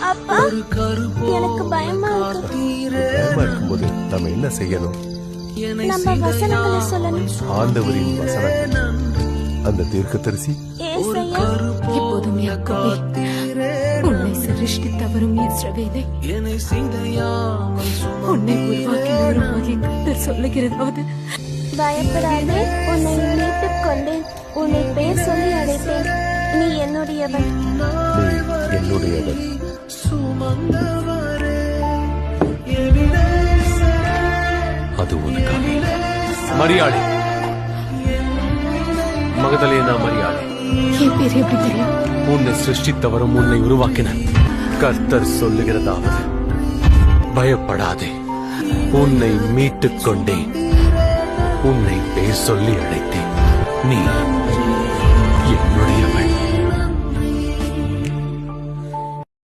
அப்பா, எனக்கு பயமா இருக்கு. பயமா இருக்கும்போது நம்ம என்ன செய்யணும்? நம்ம வசனங்களை சொல்லணும். ஆண்டவரின் வசனங்கள். அந்த தீர்க்கதரிசி ஏசாயா, இப்போதும் யாக்கோபே, உன்னை சிருஷ்டித்தவரும் இஸ்ரவேலே, உன்னை உருவாக்கினவருமாகிய கர்த்தர் சொல்லுகிறதாவது, பயப்படாதே, உன்னை மீட்டுக் கொண்டேன், உன்னை பேர் சொல்லி அழைத்தேன், நீ என்னுடையவன். நீ என்னுடையவன். அது உனக்காக. மரியாதை, மகதலேனா மரியாதை, என் பேர் எப்படி தெரியும்? உன்னை சிருஷ்டித்தவரும் உன்னை உருவாக்கின கர்த்தர் சொல்லுகிறதாவது, பயப்படாதே, உன்னை மீட்டுக் கொண்டேன், உன்னை பேர் சொல்லி அழைத்தேன், நீ